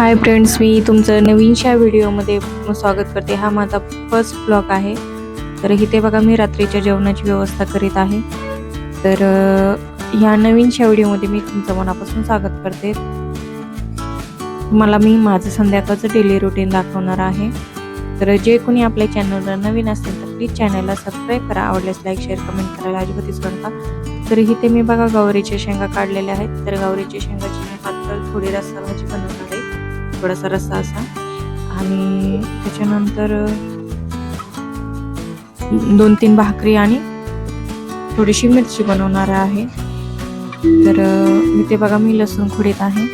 Hi friends, मी तुमचं नवीनशा व्हिडिओमध्ये स्वागत करते. हा माझा फर्स्ट ब्लॉग आहे. तर इथे बघा मी रात्रीच्या जेवणाची व्यवस्था करीत आहे. तर ह्या नवीनशा व्हिडिओमध्ये मी तुमचं मनापासून स्वागत करते. तुम्हाला मी माझं संध्याकाळचं डेली रुटीन दाखवणार आहे. तर जे कोणी आपल्या चॅनलवर नवीन असतील तर प्लीज चॅनलला सबस्क्राईब करा. आवडल्यास लाईक शेअर कमेंट करायला अजिबात विसरू नका. तर इथे मी बघा गवारीच्या शेंगा काढलेल्या आहेत. तर गवारीच्या शेंगाची मी पातळ थोडी रस्सा भाजी बनवणार आहे, थोडासा रस्सा असा. आणि त्याच्यानंतर 2-3 भाकरी आणि थोडीशी मिरची बनवणार आहे. तर इथे बघा मी लसूण खुडीत आहे.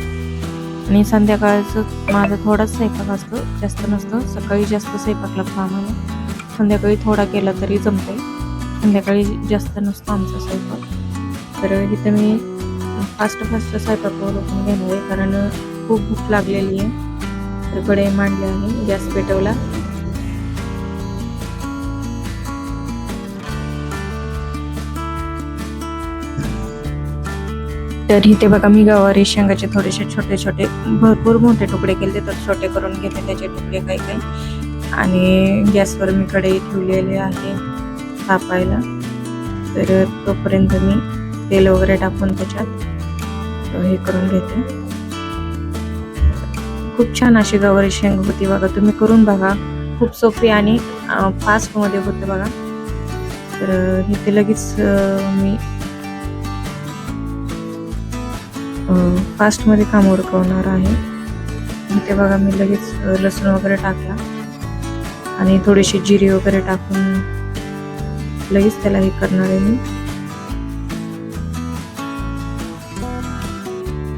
आणि संध्याकाळचं माझा थोडाच स्वयंपाक असतो, जास्त नसतं. सकाळी जास्त स्वयंपाक लागतो आम्हाला, संध्याकाळी थोडा केला तरी जमते. संध्याकाळी जास्त नसतो आमचा स्वयंपाक. तर इथं मी फास्ट स्वयंपाक करून घेणार आहे, कारण खूप भूक लागलेली आहे. तर कढई मांडली आहे, गॅस पेटवला. तर इथे बघा मी गवारी शेंगाचे थोडेसे छोटे छोटे, भरपूर मोठे तुकडे केले, तर छोटे करून घेतले त्याचे तुकडे काही. आणि गॅसवर मी कढई ठेवलेली आहे तापायला. तर तोपर्यंत मी तेल वगैरे टाकून त्याच्यात हे करून घेते. खूप छान अशी गवारी शेंग होती बघा, तुम्ही करून बघा. खूप सोपी आणि फास्ट मध्ये होते बघा. तर इथे लगेच मी फास्ट मध्ये काम उरकवणार आहे. इथे बघा मी लगेच लसूण वगैरे टाकला आणि थोडीशी जिरे वगैरे टाकून लगेच त्याला हे करणार आहे मी.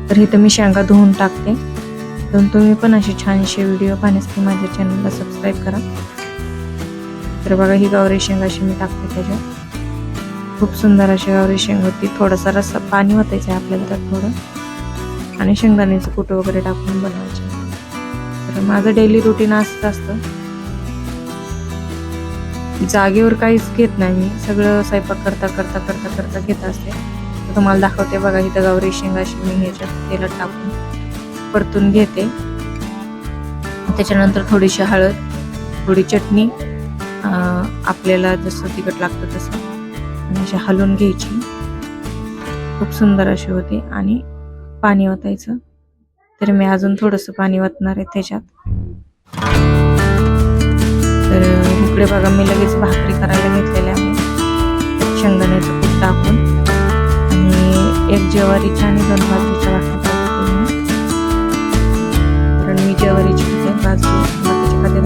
तर इथे मी शेंगा धुवून टाकते. तर तुम्ही पण असे छानसे व्हिडिओ पाहण्यासाठी माझ्या चॅनलला सबस्क्राईब करा. तर बघा ही गवारी शेंग अशी मी टाकते त्याच्यात. खूप सुंदर अशी गवारी शेंग होती. थोडासा रस्सा पाणी ओतायचं आहे आपल्याला त्यात थोडं, आणि शेंगदाण्याचं कूट वगैरे टाकून बनवायचे. तर माझं डेली रुटीन असंच असतं. जागेवर काहीच घेत नाही मी, सगळं स्वयंपाक करता करता करता करता घेत असते. तर तुम्हाला दाखवते बघा. इथं गवारी शेंग अशी मी ह्याच्यात तेलात टाकून परतून घेते. त्याच्यानंतर थोडीशी हळद, थोडी चटणी, आपल्याला जसं तिखट लागतं तसं, आणि अशी हलवून घ्यायची. खूप सुंदर अशी होती. आणि पाणी ओतायचं. तर मी अजून थोडंसं पाणी ओतणार आहे त्याच्यात. तर इकडे बघा मी लगेच भाकरी करायला घेतलेल्या आहे, शेंगदाण्याचं कूट टाकून. आणि 1 ज्वारीच्या आणि 2 बाजरीच्या भाकरी करते मी, कारण मी ज्वारीची खाते, बाजरीची खाते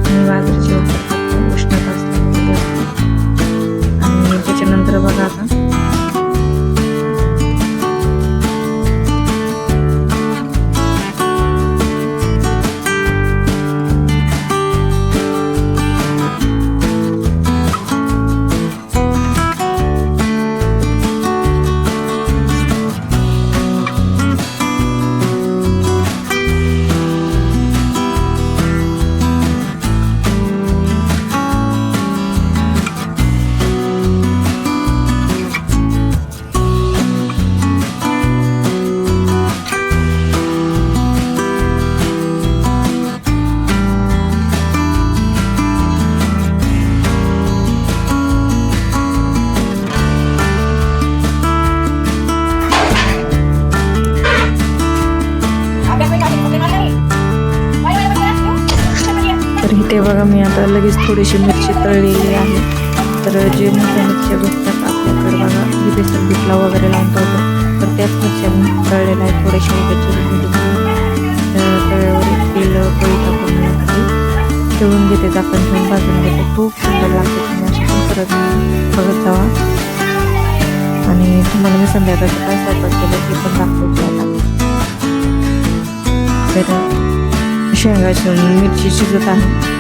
आणि बाजरीची वगैरे उष्णता असते. आणि त्याच्यानंतर बघा आता इथे बघा मी आता लगेच थोडीशी मिरची तळलेली आहे. तर जे मोठ्या मिरच्या भेटतात आपल्याकडे बघा, ही बेसन पिठला वगैरे लावून ठेवतो, तर त्याच मिरच्या मी तळलेल्या आहेत. थोडेसे तव्यावर तेल पोळी टाकून ठेवून घेते, झाकण ठेवून भाजून घेते. खूप सुंदर लागते. तुम्ही अशी पण करत बघत जावा. आणि तुम्हाला मी संध्याकाळचं काय स्वयंपाक केलं ते पण दाखवते आता. तर शेंगाची मिरची शिजत आहे.